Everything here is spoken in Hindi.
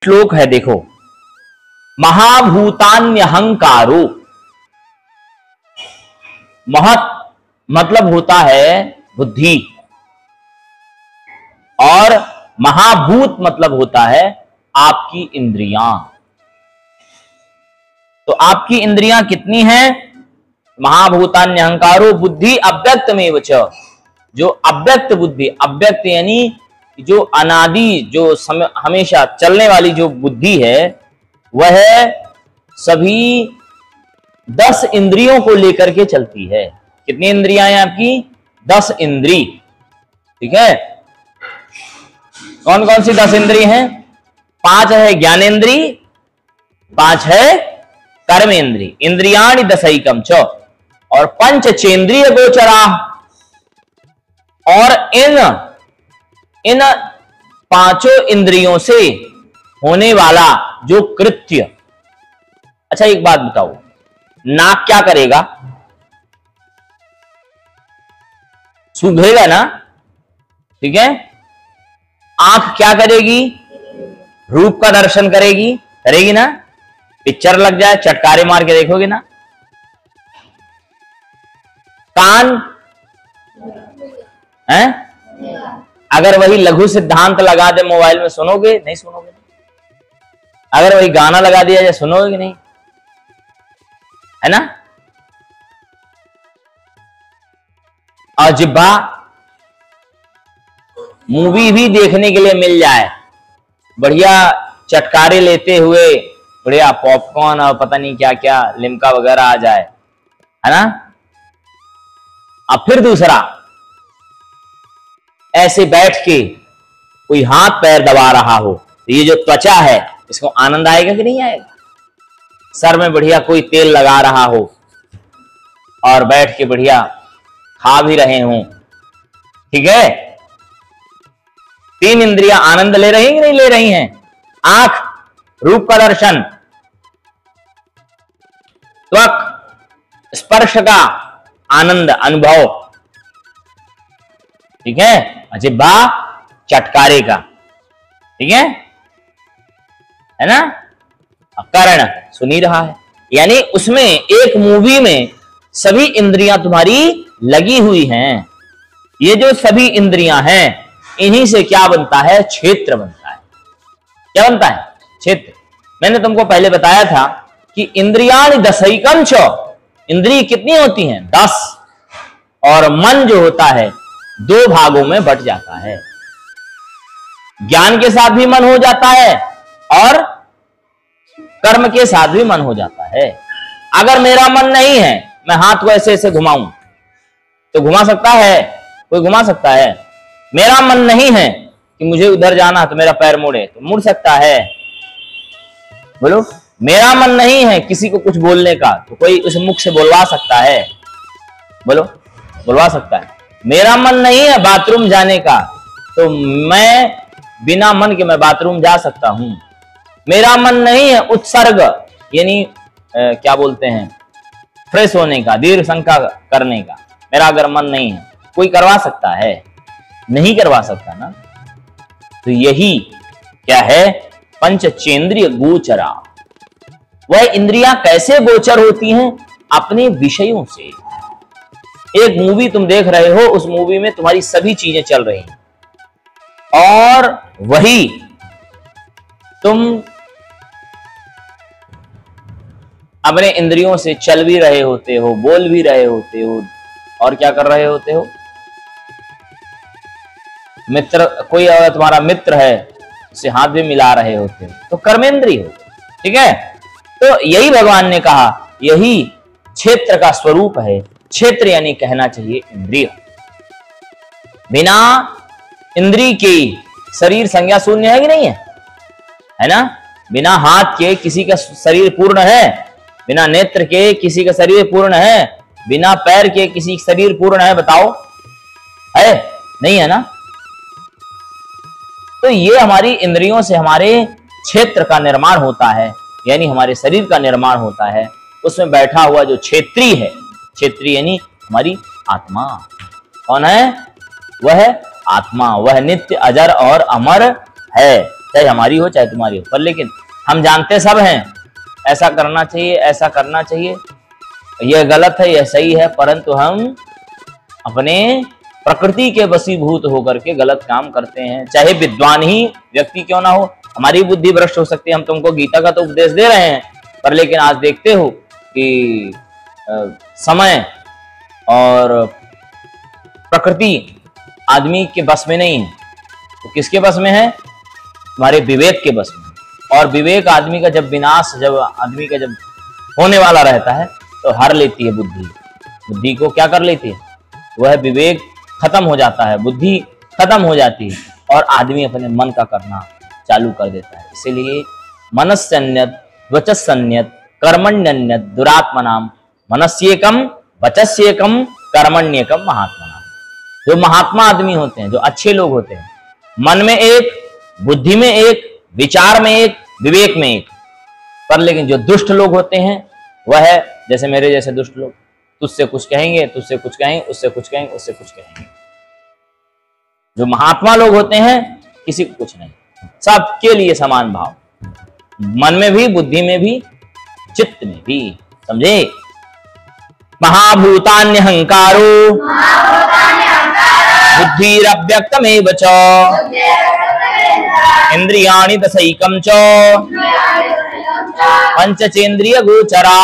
श्लोक है, देखो, महाभूतान्यहंकारो। महत मतलब होता है बुद्धि, और महाभूत मतलब होता है आपकी इंद्रियां। तो आपकी इंद्रियां कितनी हैं? महाभूतान्यहंकारो बुद्धि अव्यक्तमेव च। जो अव्यक्त बुद्धि, अव्यक्त यानी जो अनादि, जो हमेशा चलने वाली जो बुद्धि है, वह सभी 10 इंद्रियों को लेकर के चलती है। कितनी इंद्रियां हैं आपकी? 10 इंद्री। ठीक है, कौन कौन सी 10 इंद्री हैं? 5 है ज्ञानेन्द्री, 5 है कर्मेंद्री, इंद्रियाणि दशैकम च, और पंच चेंद्रिय गोचरा। और इन 5 इंद्रियों से होने वाला जो कृत्य। अच्छा एक बात बताओ, नाक क्या करेगा? सूंघेगा ना, ठीक है। आंख क्या करेगी? रूप का दर्शन करेगी, करेगी ना। पिक्चर लग जाए, चटकारे मार के देखोगे ना। कान है, अगर वही लघु सिद्धांत लगा दे मोबाइल में, सुनोगे? नहीं सुनोगे। अगर वही गाना लगा दिया जाए, सुनोगे नहीं, है ना। और जिब्बा, मूवी भी देखने के लिए मिल जाए, बढ़िया चटकारे लेते हुए, बढ़िया पॉपकॉर्न और पता नहीं क्या क्या लिम्का वगैरह आ जाए, है ना। अब फिर दूसरा, ऐसे बैठ के कोई हाथ पैर दबा रहा हो, तो ये जो त्वचा है, इसको आनंद आएगा कि नहीं आएगा? सर में बढ़िया कोई तेल लगा रहा हो और बैठ के बढ़िया खा भी रहे हों, ठीक है। 3 इंद्रियां आनंद ले रही कि नहीं ले रही हैं? आंख रूप का दर्शन, त्वक स्पर्श का आनंद अनुभव, ठीक है। जिह्वा चटकारे का, ठीक है ना। कर्ण सुनी रहा है, यानी उसमें एक मूवी में सभी इंद्रियां तुम्हारी लगी हुई हैं। ये जो सभी इंद्रियां हैं, इन्हीं से क्या बनता है? क्षेत्र बनता है। क्या बनता है? क्षेत्र। मैंने तुमको पहले बताया था कि इंद्रियाणि दशैकम च, इंद्रिय कितनी होती हैं? 10। और मन जो होता है 2 भागों में बट जाता है। ज्ञान के साथ भी मन हो जाता है और कर्म के साथ भी मन हो जाता है। अगर मेरा मन नहीं है, मैं हाथ को ऐसे ऐसे घुमाऊं तो घुमा सकता है? कोई घुमा सकता है? मेरा मन नहीं है कि मुझे उधर जाना, तो मेरा पैर मुड़े तो मुड़ सकता है? बोलो। मेरा मन नहीं है किसी को कुछ बोलने का, तो कोई उस मुख से बोलवा सकता है? बोलो, बोलवा सकता है। मेरा मन नहीं है बाथरूम जाने का, तो मैं बिना मन के मैं बाथरूम जा सकता हूं। मेरा मन नहीं है उत्सर्ग, यानी क्या बोलते हैं, फ्रेश होने का, दीर्घ संख्या करने का, मेरा अगर मन नहीं है, कोई करवा सकता है? नहीं करवा सकता ना। तो यही क्या है? पंचचेंद्रिय गोचरा। वह इंद्रियां कैसे गोचर होती हैं? अपने विषयों से। एक मूवी तुम देख रहे हो, उस मूवी में तुम्हारी सभी चीजें चल रही हैं, और वही तुम अपने इंद्रियों से चल भी रहे होते हो, बोल भी रहे होते हो, और क्या कर रहे होते हो? मित्र, कोई अगर तुम्हारा मित्र है, उससे हाथ भी मिला रहे होते हो, तो कर्मेंद्रिय हो। ठीक है, तो यही भगवान ने कहा, यही क्षेत्र का स्वरूप है। क्षेत्र यानी कहना चाहिए इंद्रिय। बिना इंद्रिय के शरीर संज्ञा शून्य है कि नहीं है? है ना। बिना हाथ के किसी का शरीर पूर्ण है? बिना नेत्र के किसी का शरीर पूर्ण है? बिना पैर के किसी का शरीर पूर्ण है? बताओ, है? नहीं है ना। तो ये हमारी इंद्रियों से हमारे क्षेत्र का निर्माण होता है, यानी हमारे शरीर का निर्माण होता है। उसमें बैठा हुआ जो क्षेत्री है, क्षेत्री यानी हमारी आत्मा। कौन है? वह आत्मा, वह नित्य अजर और अमर है। चाहे हमारी हो चाहे तुम्हारी हो, पर लेकिन हम जानते सब हैं ऐसा करना चाहिए, ऐसा करना चाहिए, यह गलत है, यह सही है, परंतु हम अपने प्रकृति के वशीभूत होकर के गलत काम करते हैं। चाहे विद्वान ही व्यक्ति क्यों ना हो, हमारी बुद्धि भ्रष्ट हो सकती है। हम तुमको गीता का तो उपदेश दे रहे हैं, पर लेकिन आज देखते हो कि समय और प्रकृति आदमी के बस में नहीं है, तो किसके बस में है? हमारे विवेक के बस में। और विवेक आदमी का जब विनाश, जब आदमी का जब होने वाला रहता है, तो हर लेती है बुद्धि। बुद्धि को क्या कर लेती है? वह विवेक खत्म हो जाता है, बुद्धि खत्म हो जाती है, और आदमी अपने मन का करना चालू कर देता है। इसीलिए मनस्यन्यत वचस्यन्यत कर्मण्यन्यत दुरात्मनाम मनस्येकम वचस्येकम कर्मण्येकम महात्मनाम। जो महात्मा आदमी होते हैं, जो अच्छे लोग होते हैं, मन में एक, बुद्धि में एक, विचार में एक, विवेक में एक। पर लेकिन जो दुष्ट लोग होते हैं वह है जैसे मेरे जैसे दुष्ट लोग, तुझसे कुछ कहेंगे, तुझसे कुछ कहेंगे, उससे कुछ कहेंगे, उससे कुछ कहेंगे। जो महात्मा लोग होते हैं किसी को कुछ नहीं, सबके लिए समान भाव, मन में भी, बुद्धि में भी, चित्त में भी। समझे? महाभूतान्यहंकारो बुद्धिरव्यक्तमेव च इंद्रियाणि दशैकं च पंचचेन्द्रिय गोचरा